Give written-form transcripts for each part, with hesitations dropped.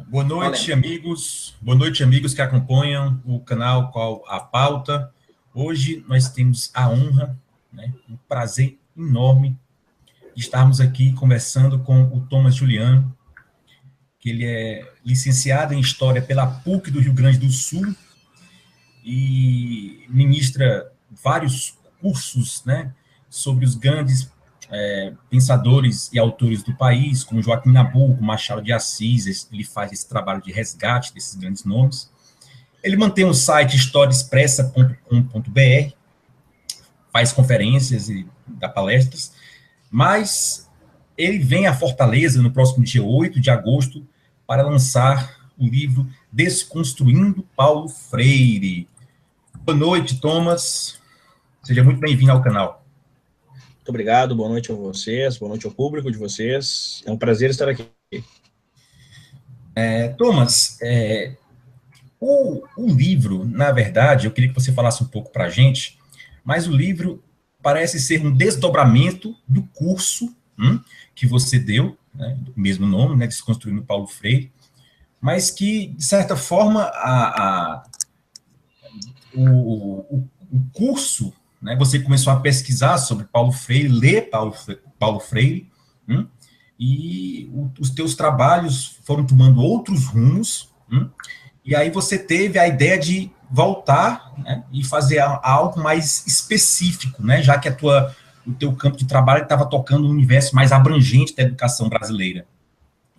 Boa noite, amigos. Boa noite, amigos que acompanham o canal Qual a Pauta. Hoje nós temos a honra, um prazer enorme de estarmos aqui conversando com o Thomas Juliano, que ele é licenciado em História pela PUC do Rio Grande do Sul e ministra vários cursos, sobre os grandes pensadores e autores do país, como Joaquim Nabuco, Machado de Assis. Ele faz esse trabalho de resgate desses grandes nomes. Ele mantém o site historiaexpressa.com.br, faz conferências e dá palestras, mas ele vem a Fortaleza no próximo dia 8 de agosto para lançar o livro Desconstruindo Paulo Freire. Boa noite, Thomas. Seja muito bem-vindo ao canal. Muito obrigado, boa noite a vocês, boa noite ao público de vocês. É um prazer estar aqui. Thomas, o livro, na verdade, eu queria que você falasse um pouco para a gente, mas o livro parece ser um desdobramento do curso que você deu, do mesmo nome, Desconstruindo Paulo Freire, mas que, de certa forma, o curso, você começou a pesquisar sobre Paulo Freire, ler Paulo Freire, e os teus trabalhos foram tomando outros rumos, e aí você teve a ideia de voltar e fazer algo mais específico, já que o teu campo de trabalho estava tocando um universo mais abrangente da educação brasileira.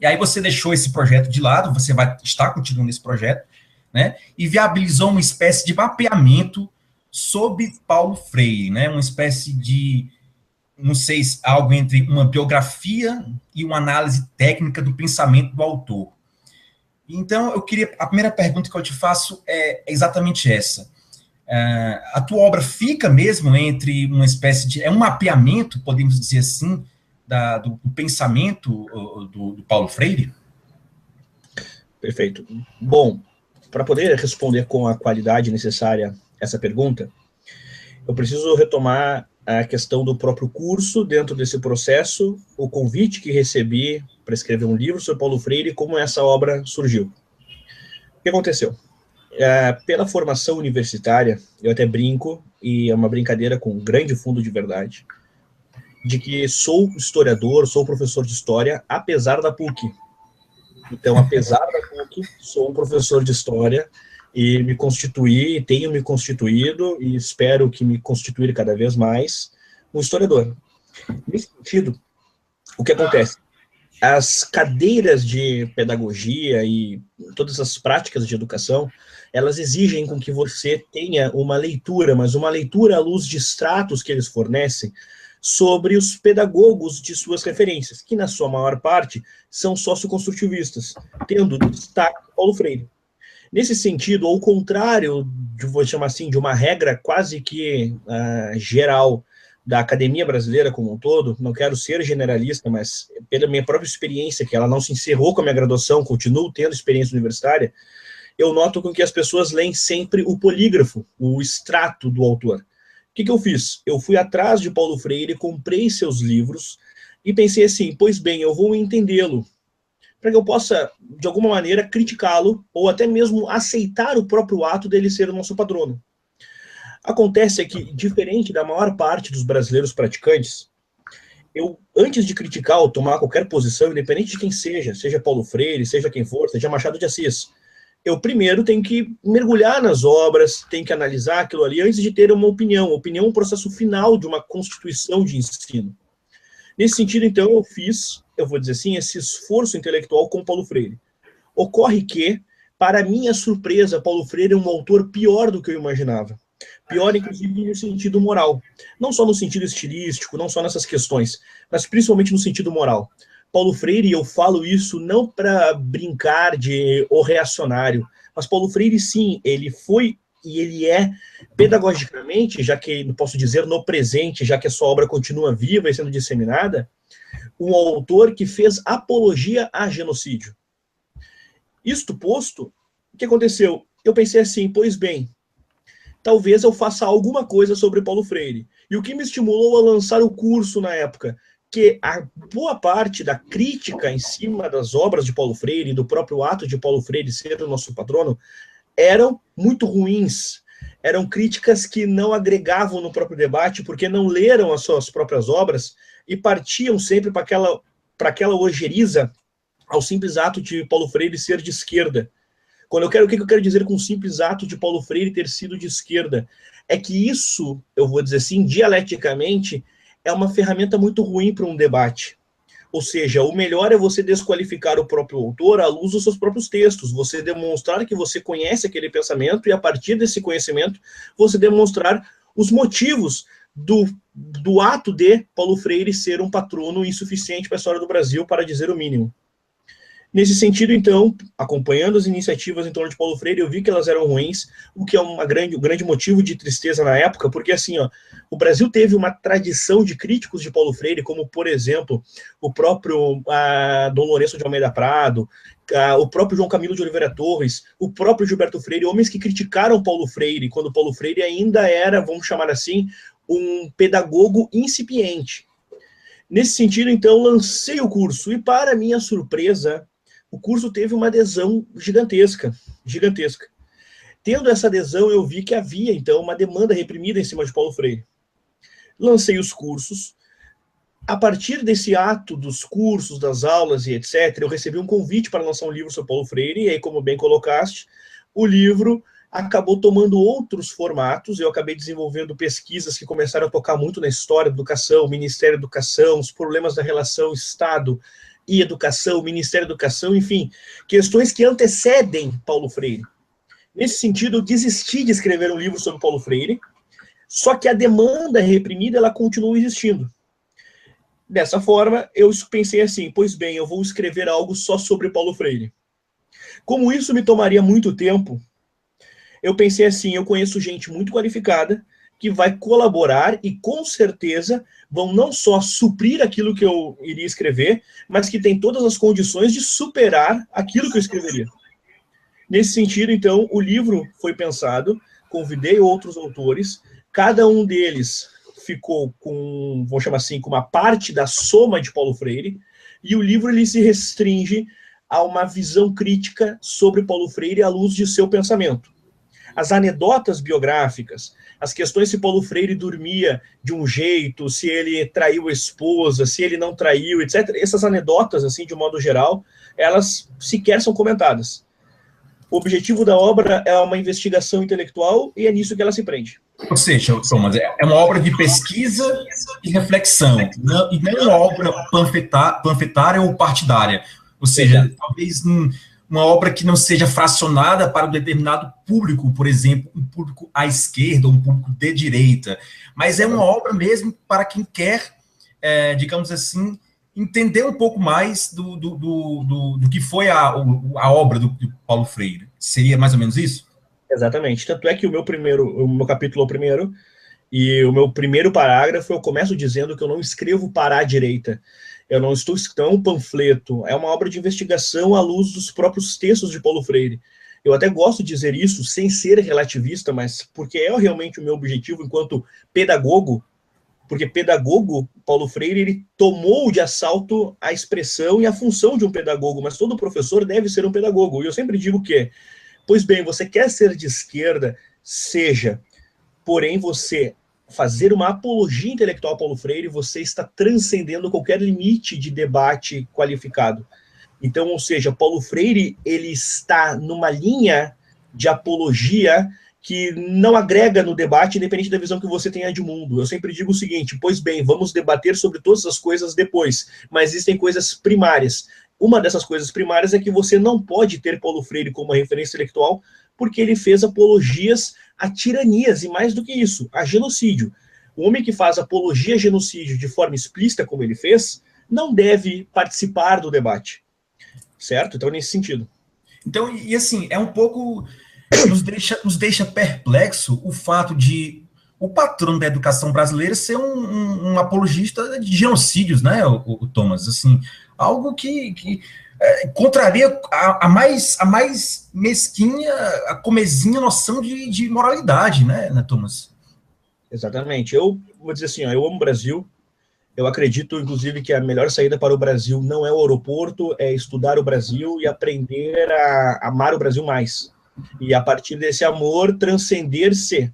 E aí você deixou esse projeto de lado, você vai estar continuando esse projeto, e viabilizou uma espécie de mapeamento sobre Paulo Freire, uma espécie de, não sei, algo entre uma biografia e uma análise técnica do pensamento do autor. Então, a primeira pergunta que eu te faço é exatamente essa. A tua obra fica mesmo entre uma espécie de, um mapeamento, podemos dizer assim, do pensamento do Paulo Freire? Perfeito. Bom, para poder responder com a qualidade necessária essa pergunta, eu preciso retomar a questão do próprio curso dentro desse processo, o convite que recebi para escrever um livro sobre Paulo Freire e como essa obra surgiu. O que aconteceu? Pela formação universitária, eu até brinco, e é uma brincadeira com um grande fundo de verdade, de que sou historiador, sou professor de história, apesar da PUC. Então, apesar da PUC, sou um professor de história e me constituí, tenho me constituído e espero que me constituir cada vez mais um historiador. Nesse sentido, o que acontece? As cadeiras de pedagogia e todas as práticas de educação, elas exigem com que você tenha uma leitura, mas uma leitura à luz de extratos que eles fornecem sobre os pedagogos de suas referências, que na sua maior parte são socioconstrutivistas, tendo destaque Paulo Freire. Nesse sentido, ao contrário, vou chamar assim, de uma regra quase que geral da academia brasileira como um todo, não quero ser generalista, mas pela minha própria experiência, que ela não se encerrou com a minha graduação, continuo tendo experiência universitária, eu noto com que as pessoas leem sempre o polígrafo, o extrato do autor. O que eu fiz? Eu fui atrás de Paulo Freire, comprei seus livros e pensei assim, pois bem, eu vou entendê-lo, para que eu possa, de alguma maneira, criticá-lo ou até mesmo aceitar o próprio ato dele ser o nosso patrono. Acontece que, diferente da maior parte dos brasileiros praticantes, eu, antes de criticar ou tomar qualquer posição, independente de quem seja Paulo Freire, seja quem for, seja Machado de Assis, eu primeiro tenho que mergulhar nas obras, tenho que analisar aquilo ali antes de ter uma opinião. Opinião é um processo final de uma constituição de ensino. Nesse sentido, então, eu fiz, eu vou dizer assim, esse esforço intelectual com Paulo Freire. Ocorre que, para minha surpresa, Paulo Freire é um autor pior do que eu imaginava. Pior, inclusive, no sentido moral. Não só no sentido estilístico, não só nessas questões, mas principalmente no sentido moral. Paulo Freire, e eu falo isso não para brincar de o reacionário, mas Paulo Freire, sim, ele foi e ele é, pedagogicamente, já que, não posso dizer no presente, já que a sua obra continua viva e sendo disseminada, um autor que fez apologia a genocídio. Isto posto, o que aconteceu? Eu pensei assim, pois bem, talvez eu faça alguma coisa sobre Paulo Freire. E o que me estimulou a lançar o curso na época? que a boa parte da crítica em cima das obras de Paulo Freire e do próprio ato de Paulo Freire ser o nosso patrono eram muito ruins. Eram críticas que não agregavam no próprio debate, porque não leram as suas próprias obras e partiam sempre para aquela ojeriza ao simples ato de Paulo Freire ser de esquerda. O que eu quero dizer com o simples ato de Paulo Freire ter sido de esquerda? É que isso, eu vou dizer assim, dialeticamente, é uma ferramenta muito ruim para um debate. Ou seja, o melhor é você desqualificar o próprio autor à luz dos seus próprios textos, você demonstrar que você conhece aquele pensamento e, a partir desse conhecimento, você demonstrar os motivos do ato de Paulo Freire ser um patrono insuficiente para a história do Brasil, para dizer o mínimo. Nesse sentido, então, acompanhando as iniciativas em torno de Paulo Freire, eu vi que elas eram ruins, o que é um grande motivo de tristeza na época, porque assim, o Brasil teve uma tradição de críticos de Paulo Freire, como, por exemplo, o próprio Dom Lourenço de Almeida Prado, o próprio João Camilo de Oliveira Torres, o próprio Gilberto Freire, homens que criticaram Paulo Freire, quando Paulo Freire ainda era, vamos chamar assim, um pedagogo incipiente. Nesse sentido, então, lancei o curso, e para minha surpresa, o curso teve uma adesão gigantesca. Tendo essa adesão, eu vi que havia, então, uma demanda reprimida em cima de Paulo Freire. Lancei os cursos. A partir desse ato dos cursos, das aulas e etc., eu recebi um convite para lançar um livro sobre Paulo Freire, e aí, como bem colocaste, o livro acabou tomando outros formatos. Eu acabei desenvolvendo pesquisas que começaram a tocar muito na história da educação, Ministério da Educação, os problemas da relação Estado e educação, Ministério da Educação, enfim, questões que antecedem Paulo Freire. Nesse sentido, eu desisti de escrever um livro sobre Paulo Freire, só que a demanda reprimida, ela continua existindo. Dessa forma, eu pensei assim, pois bem, eu vou escrever algo só sobre Paulo Freire. Como isso me tomaria muito tempo, eu pensei assim, eu conheço gente muito qualificada, que vai colaborar e, com certeza, vão não só suprir aquilo que eu iria escrever, mas que tem todas as condições de superar aquilo que eu escreveria. Nesse sentido, então, o livro foi pensado, convidei outros autores, cada um deles ficou com, vamos chamar assim, com uma parte da soma de Paulo Freire, e o livro ele se restringe a uma visão crítica sobre Paulo Freire à luz de seu pensamento. As anedotas biográficas, as questões se Paulo Freire dormia de um jeito, se ele traiu a esposa, se ele não traiu, etc. Essas anedotas, assim, de modo geral, elas sequer são comentadas. O objetivo da obra é uma investigação intelectual e é nisso que ela se prende. Ou seja, Thomas, é uma obra de pesquisa e reflexão, e não uma obra panfletária ou partidária. Ou seja, talvez uma obra que não seja fracionada para um determinado público, por exemplo, um público à esquerda, ou um público de direita, mas é uma obra mesmo para quem quer, digamos assim, entender um pouco mais do que foi a obra do Paulo Freire. Seria mais ou menos isso? Exatamente. Tanto é que o meu capítulo é o primeiro, e o meu primeiro parágrafo eu começo dizendo que eu não escrevo para a direita. Eu não estou escrevendo um panfleto, é uma obra de investigação à luz dos próprios textos de Paulo Freire. Eu até gosto de dizer isso sem ser relativista, mas porque é realmente o meu objetivo enquanto pedagogo, porque pedagogo, Paulo Freire, ele tomou de assalto a expressão e a função de um pedagogo, mas todo professor deve ser um pedagogo. E eu sempre digo que, pois bem, você quer ser de esquerda, seja, porém você fazer uma apologia intelectual a Paulo Freire, você está transcendendo qualquer limite de debate qualificado. Então, ou seja, Paulo Freire, ele está numa linha de apologia que não agrega no debate, independente da visão que você tenha de mundo. Eu sempre digo o seguinte, pois bem, vamos debater sobre todas as coisas depois, mas existem coisas primárias. Uma dessas coisas primárias é que você não pode ter Paulo Freire como uma referência intelectual, porque ele fez apologias a tiranias, e mais do que isso, a genocídio. O homem que faz apologia a genocídio de forma explícita, como ele fez, não deve participar do debate. Certo? Então, nesse sentido. Então, e assim, é um pouco... Nos deixa perplexo o fato de o patrono da educação brasileira ser um apologista de genocídios, né, o Thomas? Assim, algo que contraria a mais mesquinha, a comezinha noção de moralidade, né, Thomas? Exatamente. Eu vou dizer assim, eu amo o Brasil, Eu acredito, inclusive, que a melhor saída para o Brasil não é o aeroporto, é estudar o Brasil e aprender a amar o Brasil mais. E, a partir desse amor, transcender-se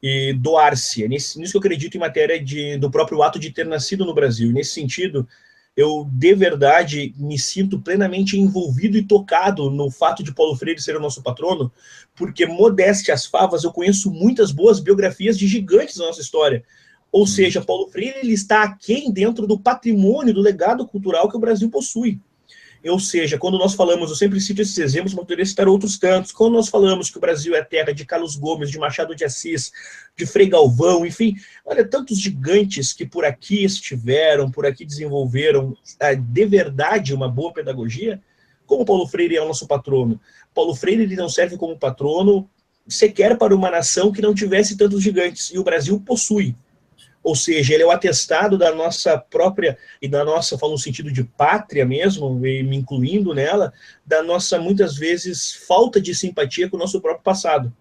e doar-se. É nisso que eu acredito em matéria do próprio ato de ter nascido no Brasil. E, nesse sentido, eu, de verdade, me sinto plenamente envolvido e tocado no fato de Paulo Freire ser o nosso patrono, porque, modéstia às favas, eu conheço muitas boas biografias de gigantes da nossa história. Ou seja, Paulo Freire ele está aquém dentro do patrimônio, do legado cultural que o Brasil possui. Ou seja, quando nós falamos, eu sempre cito esses exemplos, mas poderia citar outros tantos, quando nós falamos que o Brasil é terra de Carlos Gomes, de Machado de Assis, de Frei Galvão, enfim, olha, tantos gigantes que por aqui estiveram, por aqui desenvolveram de verdade uma boa pedagogia, como Paulo Freire é o nosso patrono. Paulo Freire ele não serve como patrono sequer para uma nação que não tivesse tantos gigantes, e o Brasil possui. Ou seja, ele é o atestado da nossa própria, e da nossa, falo no sentido de pátria mesmo, e me incluindo nela, da nossa, muitas vezes, falta de simpatia com o nosso próprio passado.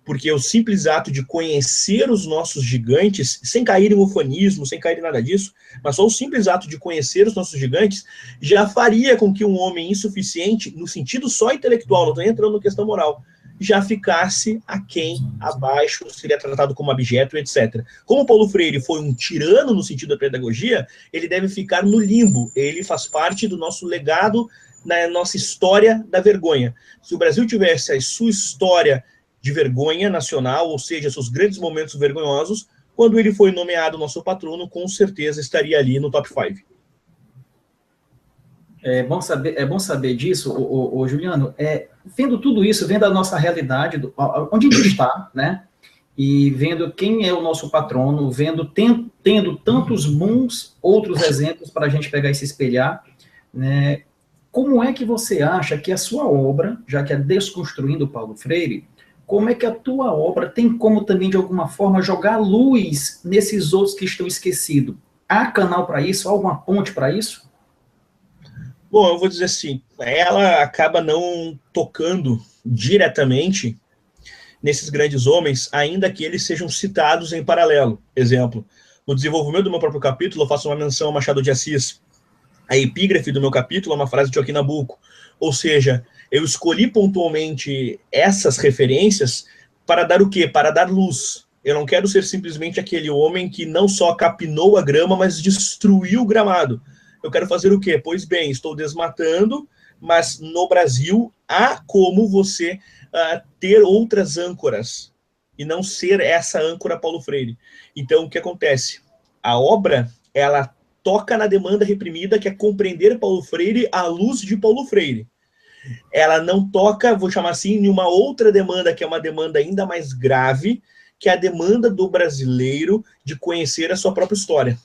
Porque o simples ato de conhecer os nossos gigantes, sem cair em ufanismo, sem cair em nada disso, mas só o simples ato de conhecer os nossos gigantes, já faria com que um homem insuficiente, no sentido só intelectual, não estou entrando na questão moral, já ficasse aquém, abaixo, seria tratado como abjeto, etc. Como Paulo Freire foi um tirano no sentido da pedagogia, ele deve ficar no limbo. Ele faz parte do nosso legado, na nossa história da vergonha. Se o Brasil tivesse a sua história de vergonha nacional, ou seja, seus grandes momentos vergonhosos, quando ele foi nomeado nosso patrono, com certeza estaria ali no top 5. É bom saber disso, Juliano. Vendo tudo isso, vendo a nossa realidade, onde a gente está, né? E vendo quem é o nosso patrono, tendo tantos bons outros exemplos para a gente pegar e se espelhar, né? Como é que você acha que a sua obra, já que é Desconstruindo Paulo Freire, como é que a tua obra tem como também, de alguma forma, jogar luz nesses outros que estão esquecidos? Há canal para isso? Há alguma ponte para isso? Bom, eu vou dizer assim, ela acaba não tocando diretamente nesses grandes homens, ainda que eles sejam citados em paralelo. Exemplo, no desenvolvimento do meu próprio capítulo, eu faço uma menção a Machado de Assis. A epígrafe do meu capítulo é uma frase de Joaquim Nabuco. Ou seja, eu escolhi pontualmente essas referências para dar o quê? Para dar luz. Eu não quero ser simplesmente aquele homem que não só capinou a grama, mas destruiu o gramado. Eu quero fazer o quê? Pois bem, estou desmatando, mas no Brasil há como você ter outras âncoras e não ser essa âncora Paulo Freire. Então, o que acontece? A obra, ela toca na demanda reprimida, que é compreender Paulo Freire à luz de Paulo Freire. Ela não toca, vou chamar assim, em uma outra demanda, que é uma demanda ainda mais grave, que é a demanda do brasileiro de conhecer a sua própria história.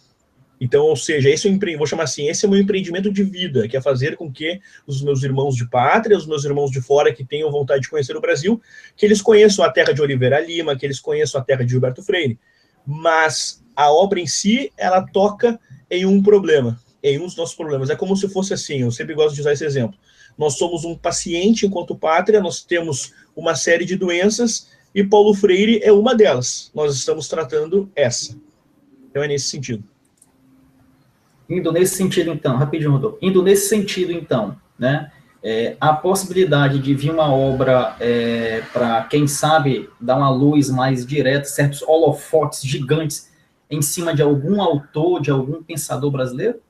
Então, ou seja, vou chamar assim, esse é o meu empreendimento de vida, que é fazer com que os meus irmãos de pátria, os meus irmãos de fora que tenham vontade de conhecer o Brasil, que eles conheçam a terra de Oliveira Lima, que eles conheçam a terra de Gilberto Freire. Mas a obra em si, ela toca em um problema, em um dos nossos problemas. É como se fosse assim, eu sempre gosto de usar esse exemplo. Nós somos um paciente enquanto pátria, nós temos uma série de doenças, e Paulo Freire é uma delas. Nós estamos tratando essa. Então é nesse sentido. Indo nesse sentido, então, rapidinho, Rodolfo. Indo nesse sentido, então, né, a possibilidade de vir uma obra para, quem sabe, dar uma luz mais direta, certos holofotes gigantes em cima de algum autor, de algum pensador brasileiro?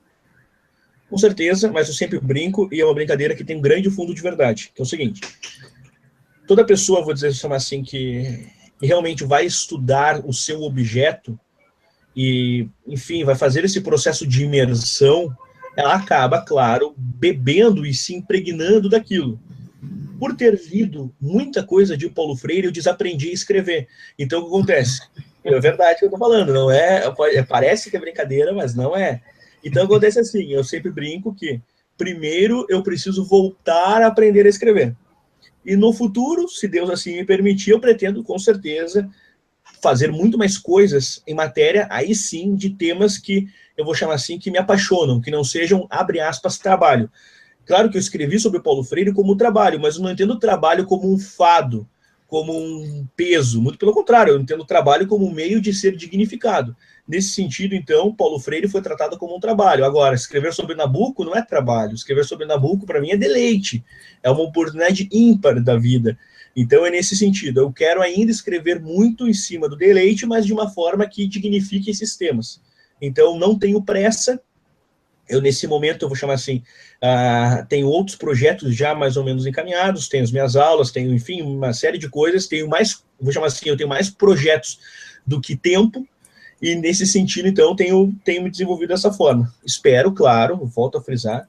Com certeza, mas eu sempre brinco, e é uma brincadeira que tem um grande fundo de verdade, que é o seguinte: toda pessoa, vou dizer assim, que realmente vai estudar o seu objeto, e, enfim, vai fazer esse processo de imersão, ela acaba, claro, bebendo e se impregnando daquilo. Por ter lido muita coisa de Paulo Freire, eu desaprendi a escrever. Então, o que acontece? É verdade o que eu estou falando, não é? Parece que é brincadeira, mas não é. Então, acontece assim, eu sempre brinco que, primeiro, eu preciso voltar a aprender a escrever. E no futuro, se Deus assim me permitir, eu pretendo, com certeza, fazer muito mais coisas em matéria, aí sim, de temas que eu vou chamar assim, que me apaixonam, que não sejam, abre aspas, trabalho. Claro que eu escrevi sobre Paulo Freire como trabalho, mas eu não entendo trabalho como um fado, como um peso, muito pelo contrário, eu entendo o trabalho como um meio de ser dignificado. Nesse sentido, então, Paulo Freire foi tratado como um trabalho. Agora, escrever sobre Nabucco não é trabalho. Escrever sobre Nabucco, para mim, é deleite. É uma oportunidade ímpar da vida. Então, é nesse sentido. Eu quero ainda escrever muito em cima do deleite, mas de uma forma que dignifique esses temas. Então, não tenho pressa. Eu, nesse momento, eu vou chamar assim, tenho outros projetos já mais ou menos encaminhados, tenho as minhas aulas, tenho, enfim, uma série de coisas, tenho mais, vou chamar assim, eu tenho mais projetos do que tempo, e nesse sentido, então, tenho me desenvolvido dessa forma. Espero, claro, volto a frisar,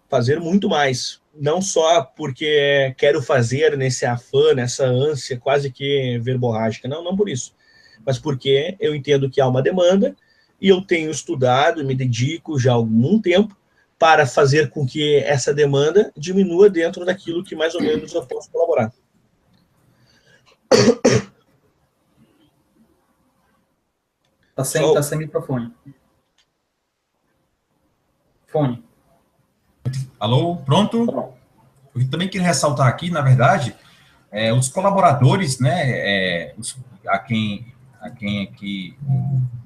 fazer muito mais, não só porque quero fazer nesse afã, nessa ânsia quase que verborrágica, não por isso, mas porque eu entendo que há uma demanda, e eu tenho estudado e me dedico já há algum tempo para fazer com que essa demanda diminua dentro daquilo que mais ou menos eu posso colaborar. Tá sem microfone. Fone. Alô, pronto? Eu também queria ressaltar aqui, na verdade, os colaboradores, né, a quem aqui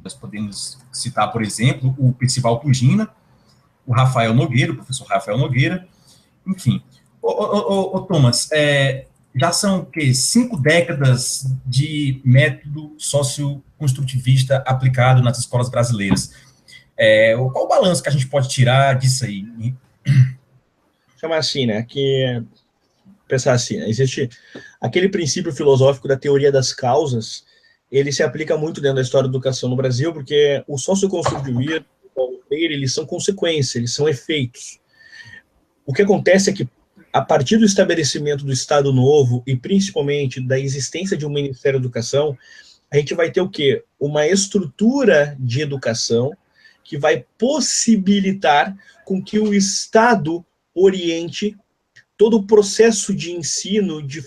nós podemos citar, por exemplo, o Percival Pugina, o Rafael Nogueira, o professor Rafael Nogueira, enfim. Ô Thomas, já são, 5 décadas de método socioconstrutivista aplicado nas escolas brasileiras. Qual o balanço que a gente pode tirar disso aí? Chamar assim, né, que pensar assim, né, existe aquele princípio filosófico da teoria das causas, ele se aplica muito dentro da história da educação no Brasil, porque o socioconstrutivismo, eles são consequências, eles são efeitos. O que acontece é que, a partir do estabelecimento do Estado Novo, e principalmente da existência de um Ministério da Educação, a gente vai ter o quê? Uma estrutura de educação que vai possibilitar com que o Estado oriente todo o processo de ensino de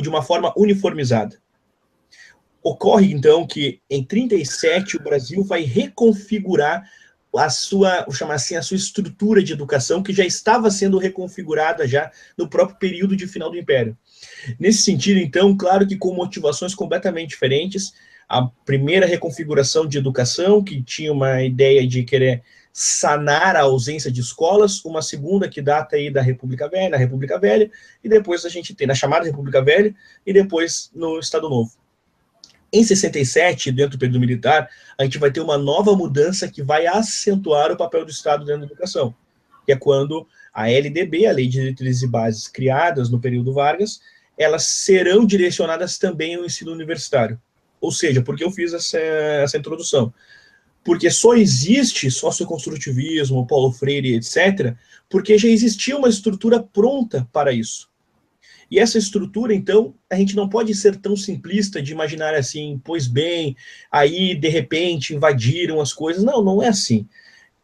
uma forma uniformizada. Ocorre, então, que em 1937 o Brasil vai reconfigurar a sua, vou chamar assim, a sua estrutura de educação, que já estava sendo reconfigurada já no próprio período de final do Império. Nesse sentido, então, claro que com motivações completamente diferentes, a primeira reconfiguração de educação, que tinha uma ideia de querer sanar a ausência de escolas, uma segunda que data aí da República Velha, e depois a gente tem na chamada República Velha, e depois no Estado Novo. Em 67, dentro do período militar, a gente vai ter uma nova mudança que vai acentuar o papel do Estado dentro da educação, que é quando a LDB, a Lei de Diretrizes e Bases, criadas no período Vargas, elas serão direcionadas também ao ensino universitário. Ou seja, por que eu fiz essa introdução? Porque só existe socioconstrutivismo, Paulo Freire, etc., porque já existia uma estrutura pronta para isso. E essa estrutura, então, a gente não pode ser tão simplista de imaginar assim, pois bem, aí, de repente, invadiram as coisas. Não, não é assim.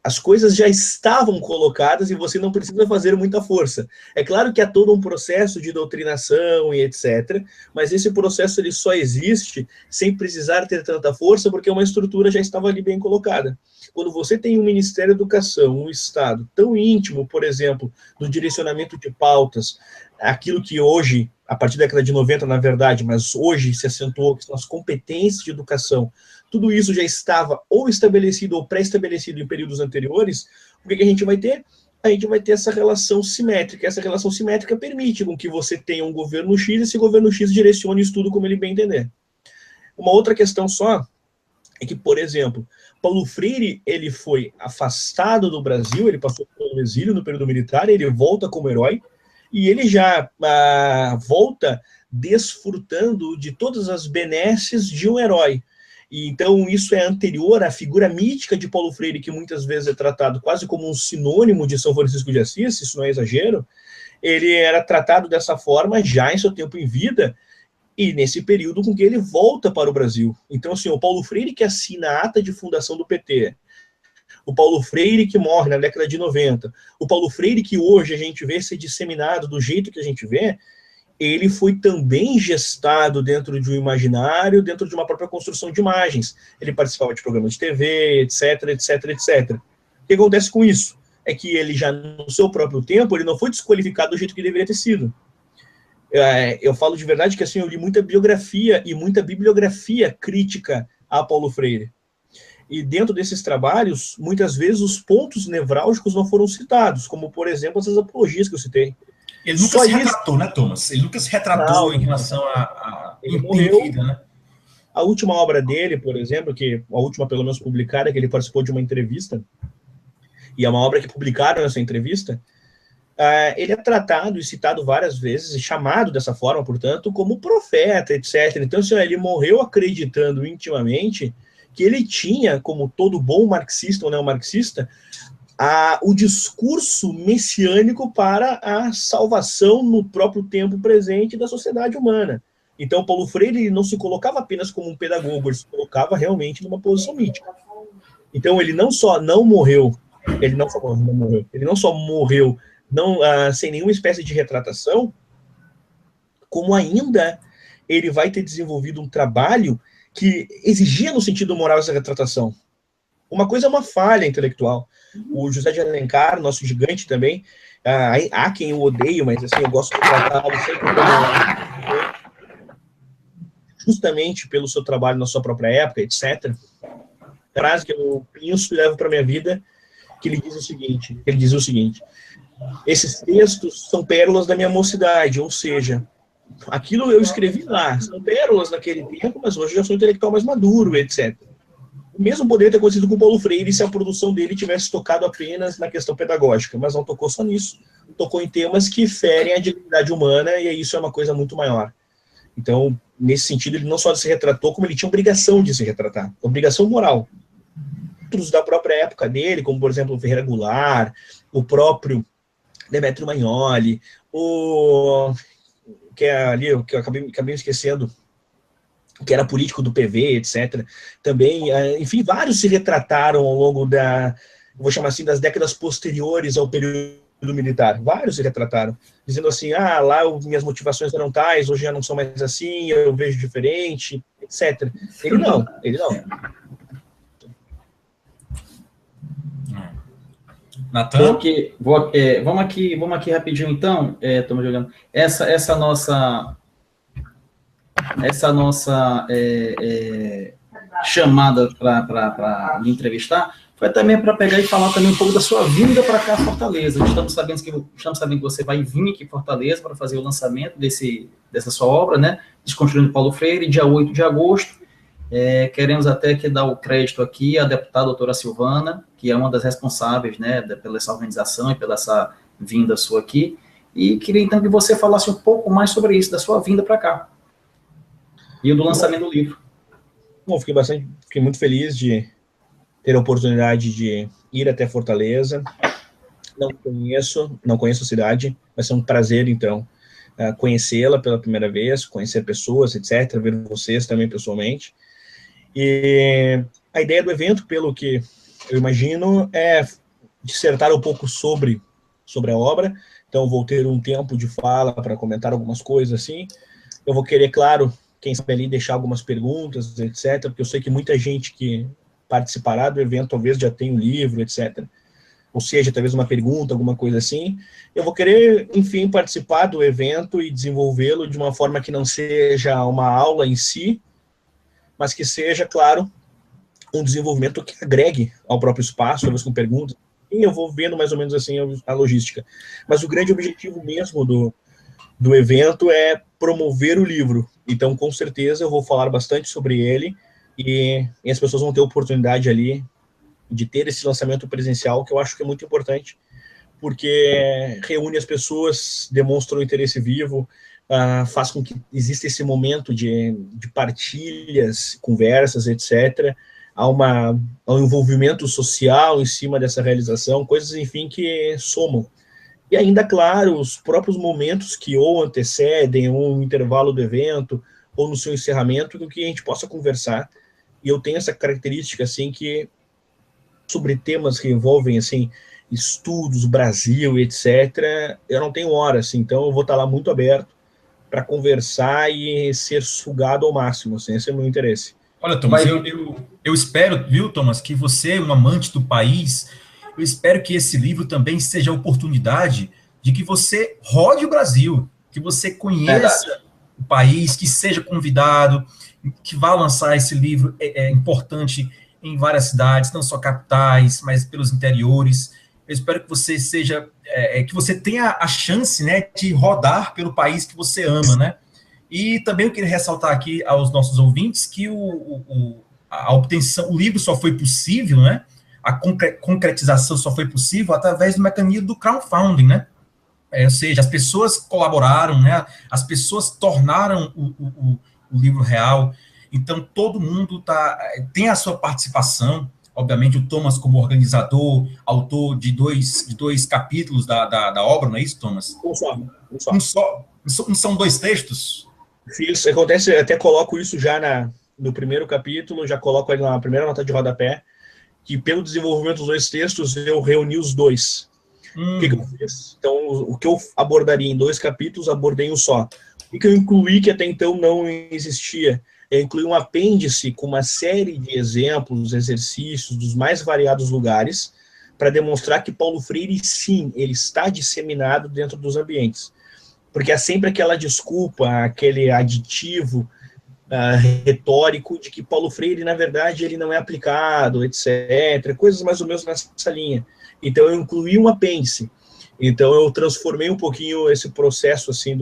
As coisas já estavam colocadas e você não precisa fazer muita força. É claro que há todo um processo de doutrinação e etc., mas esse processo ele só existe sem precisar ter tanta força, porque uma estrutura já estava ali bem colocada. Quando você tem um Ministério da Educação, um Estado tão íntimo, por exemplo, no direcionamento de pautas, aquilo que hoje, a partir da década de 90, na verdade, mas hoje se acentuou, que são as competências de educação, tudo isso já estava ou estabelecido ou pré-estabelecido em períodos anteriores, o que a gente vai ter? A gente vai ter essa relação simétrica. Essa relação simétrica permite com que você tenha um governo X e esse governo X direcione o estudo como ele bem entender. Uma outra questão só é que, por exemplo, Paulo Freire, ele foi afastado do Brasil, ele passou pelo exílio no período militar, ele volta como herói, e ele já volta desfrutando de todas as benesses de um herói. E, então, isso é anterior à figura mítica de Paulo Freire, que muitas vezes é tratado quase como um sinônimo de São Francisco de Assis, isso não é exagero. Ele era tratado dessa forma já em seu tempo em vida, e nesse período com que ele volta para o Brasil. Então, assim, o Paulo Freire que assina a ata de fundação do PT, o Paulo Freire que morre na década de 90, o Paulo Freire que hoje a gente vê ser disseminado do jeito que a gente vê, ele foi também gestado dentro de um imaginário, dentro de uma própria construção de imagens. Ele participava de programas de TV, etc, etc, etc. O que acontece com isso? É que ele já, no seu próprio tempo, ele não foi desqualificado do jeito que deveria ter sido. Eu falo de verdade que assim, eu li muita biografia e muita bibliografia crítica a Paulo Freire. E dentro desses trabalhos, muitas vezes os pontos nevrálgicos não foram citados, como, por exemplo, essas apologias que eu citei. Ele nunca se retratou, né, Thomas? Ele nunca se retratou em relação ele em morreu. vida, né? A última obra dele, por exemplo, que a última pelo menos publicada, que ele participou de uma entrevista, e é uma obra que publicaram nessa entrevista, ele é tratado e citado várias vezes, e chamado dessa forma, portanto, como profeta, etc. Então, assim, ele morreu acreditando intimamente que ele tinha, como todo bom marxista ou neomarxista, o discurso messiânico para a salvação no próprio tempo presente da sociedade humana. Então, Paulo Freire não se colocava apenas como um pedagogo, ele se colocava realmente numa posição mítica. Então, ele não só não morreu, ele não só morreu sem nenhuma espécie de retratação, como ainda ele vai ter desenvolvido um trabalho que exigia no sentido moral essa retratação. Uma coisa é uma falha intelectual. O José de Alencar, nosso gigante também, há quem o odeie, mas assim, eu gosto de tratá-lo sempre como justamente pelo seu trabalho na sua própria época, etc. Frase que eu penso e levo para minha vida, que ele dizia o seguinte: esses textos são pérolas da minha mocidade, ou seja, aquilo eu escrevi lá, são pérolas naquele tempo, mas hoje eu já sou intelectual mais maduro, etc. O mesmo poderia ter acontecido com o Paulo Freire se a produção dele tivesse tocado apenas na questão pedagógica, mas não tocou só nisso, tocou em temas que ferem a dignidade humana, e isso é uma coisa muito maior. Então, nesse sentido, ele não só se retratou, como ele tinha obrigação de se retratar, obrigação moral. Outros da própria época dele, como, por exemplo, o Ferreira Goulart, o próprio Demetrio Magnoli, que eu acabei me esquecendo, que era político do PV, etc. Também, enfim, vários se retrataram ao longo vou chamar assim, das décadas posteriores ao período militar. Vários se retrataram, dizendo assim, lá minhas motivações eram tais, hoje já não são mais assim, eu vejo diferente, etc. Ele não. Natan? Vamos aqui rapidinho, então, Thomas Juliano. Essa nossa chamada para me entrevistar foi também para pegar e falar também um pouco da sua vinda para cá, Fortaleza. Estamos sabendo que você vai vir aqui em Fortaleza para fazer o lançamento dessa sua obra, né? Desconstruindo Paulo Freire, dia 8 de agosto. Queremos até que dar o crédito aqui à deputada doutora Silvana, que é uma das responsáveis, né, pela essa organização e pela essa vinda sua aqui. E queria então que você falasse um pouco mais sobre isso, da sua vinda para cá. E do lançamento do livro. Bom, fiquei muito feliz de ter a oportunidade de ir até Fortaleza. Não conheço a cidade, vai ser um prazer, então, conhecê-la pela primeira vez, conhecer pessoas, etc., ver vocês também pessoalmente. E a ideia do evento, pelo que eu imagino, é dissertar um pouco sobre a obra. Então, vou ter um tempo de fala para comentar algumas coisas assim. Eu vou querer, claro, quem sabe ali deixar algumas perguntas, etc., porque eu sei que muita gente que participará do evento talvez já tenha um livro, etc., ou seja, talvez uma pergunta, alguma coisa assim. Eu vou querer, enfim, participar do evento e desenvolvê-lo de uma forma que não seja uma aula em si, mas que seja, claro, um desenvolvimento que agregue ao próprio espaço, talvez com perguntas. E eu vou vendo mais ou menos assim a logística. Mas o grande objetivo mesmo do evento é promover o livro. Então, com certeza, eu vou falar bastante sobre ele e as pessoas vão ter oportunidade ali de ter esse lançamento presencial, que eu acho que é muito importante, porque reúne as pessoas, demonstra o interesse vivo, faz com que exista esse momento de partilhas, conversas, etc., há um envolvimento social em cima dessa realização, coisas, enfim, que somam. E ainda, claro, os próprios momentos que ou antecedem um intervalo do evento, ou no seu encerramento, do que a gente possa conversar. E eu tenho essa característica, assim, que sobre temas que envolvem, assim, estudos, Brasil, etc., eu não tenho hora, assim, então eu vou estar lá muito aberto para conversar e ser sugado ao máximo, assim, esse é o meu interesse. Olha, Thomas, eu espero, viu, Thomas, que você, um amante do país, eu espero que esse livro também seja a oportunidade de que você rode o Brasil, que você conheça o país, que seja convidado, que vá lançar esse livro importante em várias cidades, não só capitais, mas pelos interiores. Eu espero que você que você tenha a chance, né, de rodar pelo país que você ama, né? E também eu queria ressaltar aqui aos nossos ouvintes que a obtenção, o livro só foi possível, né? A concretização só foi possível através do mecanismo do crowdfunding, né? Ou seja, as pessoas colaboraram, né? As pessoas tornaram o livro real. Então, todo mundo tem a sua participação. Obviamente, o Thomas, como organizador, autor de dois capítulos da obra, não é isso, Thomas? Não são 2 textos? Isso acontece, até coloco isso já no primeiro capítulo, já coloco ali na primeira nota de rodapé, que pelo desenvolvimento dos 2 textos, eu reuni os 2. O que eu fiz? Então, o que eu abordaria em 2 capítulos, abordei em um só. O que eu incluí que até então não existia? Eu incluí um apêndice com uma série de exemplos, exercícios dos mais variados lugares, para demonstrar que Paulo Freire, sim, ele está disseminado dentro dos ambientes. Porque é sempre aquela desculpa, aquele aditivo retórico de que Paulo Freire, na verdade, ele não é aplicado, etc. Coisas mais ou menos nessa linha. Então, eu incluí um apêndice. Então, eu transformei um pouquinho esse processo, assim,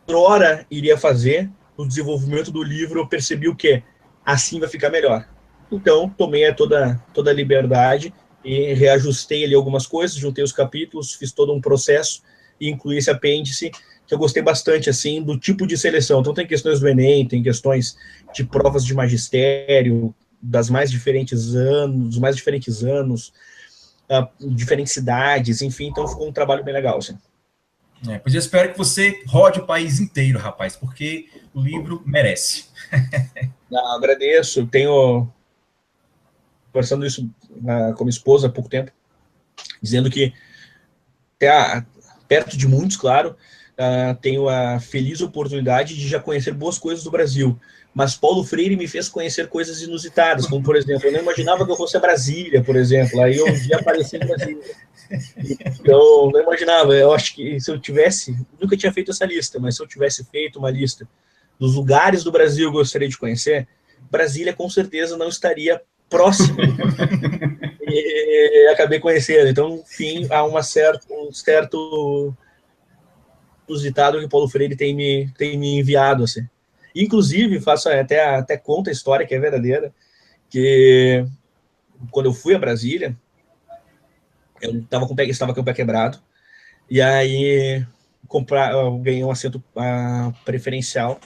outrora iria fazer, no desenvolvimento do livro, eu percebi o quê? Assim vai ficar melhor. Então, tomei toda a liberdade e reajustei ali algumas coisas, juntei os capítulos, fiz todo um processo e incluí esse apêndice, que eu gostei bastante, assim, do tipo de seleção. Então, tem questões do Enem, tem questões de provas de magistério, dos mais diferentes anos, diferentes cidades, enfim, então ficou um trabalho bem legal, assim. Pois eu espero que você rode o país inteiro, rapaz, porque o livro merece. Agradeço, tenho conversando isso com minha esposa há pouco tempo, dizendo que até perto de muitos, claro, tenho a feliz oportunidade de já conhecer boas coisas do Brasil, mas Paulo Freire me fez conhecer coisas inusitadas, como, por exemplo, eu não imaginava que eu fosse a Brasília, por exemplo, aí eu um dia apareci em Brasília. Então, não imaginava, eu acho que se eu tivesse, nunca tinha feito essa lista, mas se eu tivesse feito uma lista dos lugares do Brasil que eu gostaria de conhecer, Brasília com certeza não estaria próximo. E acabei conhecendo. Então, enfim, há um certo inusitado que Paulo Freire tem me enviado, assim. Inclusive, faço até conta a história, que é verdadeira, que quando eu fui a Brasília, eu estava com o pé quebrado, e aí eu ganhei um assento preferencial,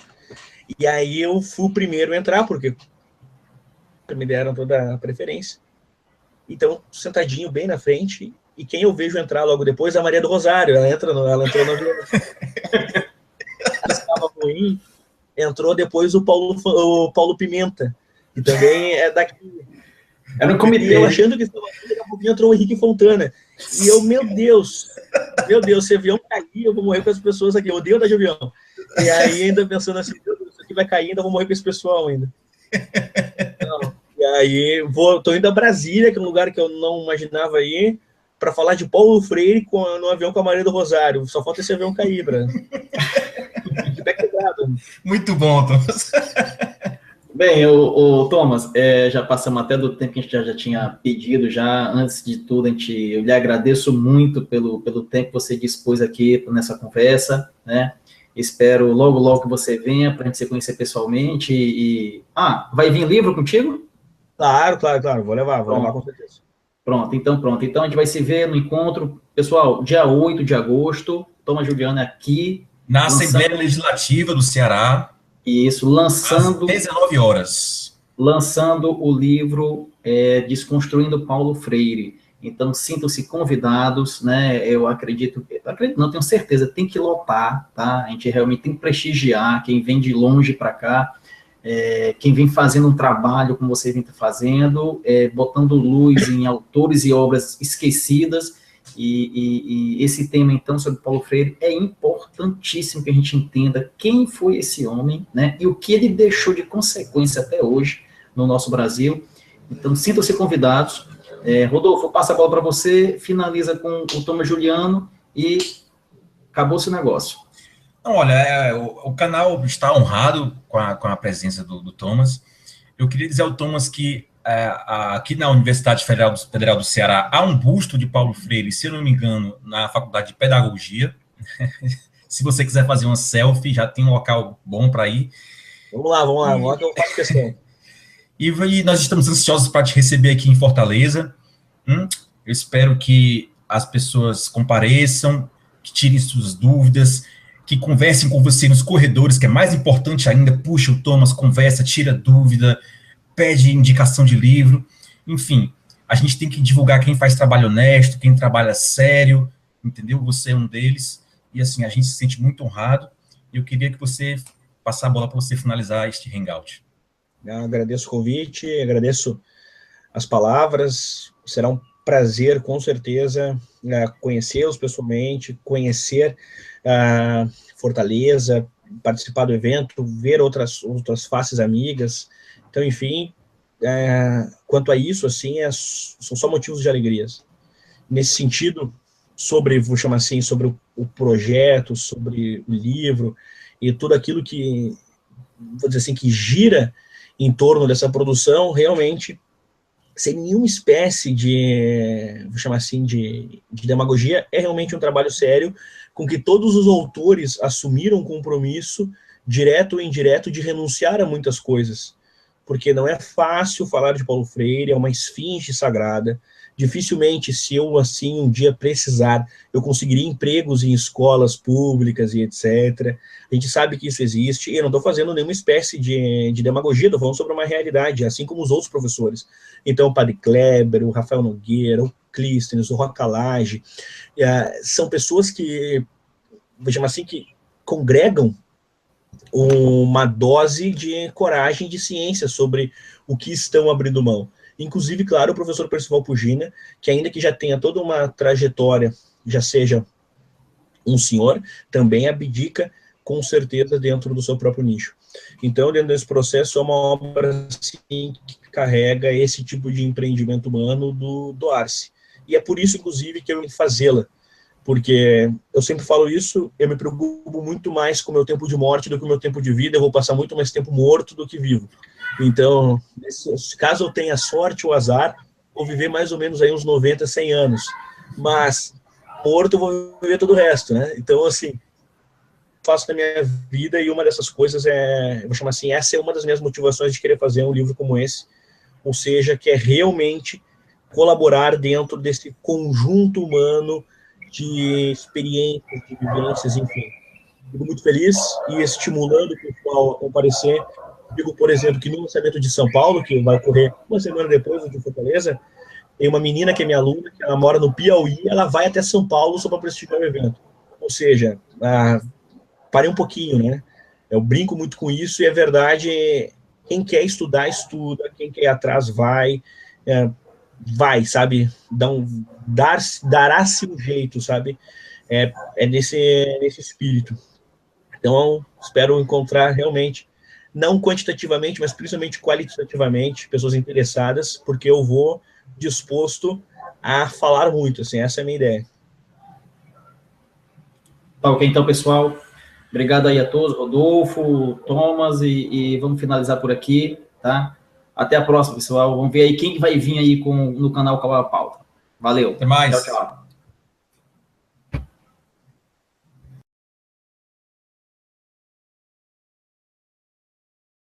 e aí eu fui o primeiro a entrar, porque me deram toda a preferência. Então, sentadinho bem na frente, e quem eu vejo entrar logo depois é a Maria do Rosário. Ela entrou no avião. Estava ruim, entrou depois o Paulo Pimenta, que também é daqui. Era um comitê. E eu achando que estava daqui a pouquinho entrou o Henrique Fontana. E eu, meu Deus, se o avião cair, eu vou morrer com as pessoas aqui. Eu odeio andar de avião. E aí, ainda pensando assim, meu Deus, isso aqui vai cair, ainda vou morrer com esse pessoal ainda. Não. E aí, tô indo a Brasília, que é um lugar que eu não imaginava ir, para falar de Paulo Freire no avião com a Maria do Rosário. Só falta esse avião cair, de pé quebrado. Muito bom, Thomas. Bem, o Thomas, já passamos até do tempo que a gente já tinha pedido, já antes de tudo, eu lhe agradeço muito pelo tempo que você dispôs aqui nessa conversa, né? Espero logo que você venha para a gente se conhecer pessoalmente vai vir livro contigo? Claro, vou levar com certeza. Pronto, então a gente vai se ver no encontro, pessoal, dia 8 de agosto, Thomas Juliano aqui. Na Assembleia Legislativa do Ceará. Isso, lançando... Às 19 horas. Lançando o livro Desconstruindo Paulo Freire. Então, sintam-se convidados, né? Eu acredito, não, tenho certeza, tem que lotar, tá? A gente realmente tem que prestigiar quem vem de longe para cá, quem vem fazendo um trabalho como você vem fazendo, botando luz em autores e obras esquecidas, e esse tema, então, sobre Paulo Freire, é importantíssimo que a gente entenda quem foi esse homem, né? E o que ele deixou de consequência até hoje no nosso Brasil. Então, sintam-se convidados. Rodolfo, passa a bola para você, finaliza com o Thomas Juliano e acabou-se o negócio. Não, olha, o canal está honrado com a presença do Thomas. Eu queria dizer ao Thomas que aqui na Universidade Federal do Ceará há um busto de Paulo Freire, se eu não me engano, na Faculdade de Pedagogia. Se você quiser fazer uma selfie, já tem um local bom para ir. Vamos lá que eu faço questão. E nós estamos ansiosos para te receber aqui em Fortaleza. Eu espero que as pessoas compareçam, que tirem suas dúvidas, que conversem com você nos corredores, que é mais importante ainda. Puxa o Thomas, conversa, tira dúvida, pede indicação de livro. Enfim, a gente tem que divulgar quem faz trabalho honesto, quem trabalha sério, entendeu? Você é um deles. E assim, a gente se sente muito honrado. E eu queria que você passar a bola para você finalizar este hangout. Eu agradeço o convite, agradeço as palavras. Será um prazer, com certeza, conhecê-los pessoalmente, conhecer Fortaleza, participar do evento, ver outras faces amigas. Então, enfim, quanto a isso, assim, são só motivos de alegrias. Nesse sentido, vou chamar assim, sobre o projeto, sobre o livro e tudo aquilo que, vou dizer assim, que gira em torno dessa produção, realmente, sem nenhuma espécie de, vou chamar assim, de demagogia, é realmente um trabalho sério, com que todos os autores assumiram um compromisso, direto ou indireto, de renunciar a muitas coisas, porque não é fácil falar de Paulo Freire, é uma esfinge sagrada. Dificilmente, se eu, assim, um dia precisar, eu conseguiria empregos em escolas públicas e etc. A gente sabe que isso existe, e eu não estou fazendo nenhuma espécie de demagogia, estou falando sobre uma realidade, assim como os outros professores. Então, o Padre Kleber, o Rafael Nogueira, o Clístenes, o Roca Lage, são pessoas que, vou chamar assim, que congregam uma dose de coragem, de ciência sobre o que estão abrindo mão. Inclusive, claro, o professor Percival Pugina, que ainda que já tenha toda uma trajetória, já seja um senhor, também abdica, com certeza, dentro do seu próprio nicho. Então, dentro desse processo, é uma obra assim, que carrega esse tipo de empreendimento humano do Arce. E é por isso, inclusive, que eu vim fazê-la, porque eu sempre falo isso, eu me preocupo muito mais com o meu tempo de morte do que o meu tempo de vida, eu vou passar muito mais tempo morto do que vivo. Então, caso eu tenha sorte ou azar, vou viver mais ou menos aí uns 90, 100 anos. Mas, morto, eu vou viver todo o resto, né? Então, assim, faço na minha vida, e uma dessas coisas vou chamar assim, essa é uma das minhas motivações de querer fazer um livro como esse, ou seja, que é realmente colaborar dentro desse conjunto humano de experiências, de vivências, enfim. Fico muito feliz e estimulando o pessoal a comparecer. Digo, por exemplo, que no lançamento de São Paulo, que vai ocorrer uma semana depois de Fortaleza, tem uma menina que é minha aluna, que ela mora no Piauí, ela vai até São Paulo só para prestigiar o evento. Ou seja, parei um pouquinho, né? Eu brinco muito com isso, e é verdade, quem quer estudar, estuda, quem quer ir atrás, vai, sabe? Dará-se um jeito, sabe? É nesse espírito. Então, espero encontrar realmente, não quantitativamente, mas principalmente qualitativamente, pessoas interessadas, porque eu vou disposto a falar muito, assim, essa é a minha ideia. Tá ok, então, pessoal, obrigado aí a todos, Rodolfo, Thomas, e vamos finalizar por aqui, tá? Até a próxima, pessoal, vamos ver aí quem vai vir aí no canal Qual é a Pauta. Valeu. Até mais. Tchau, tchau.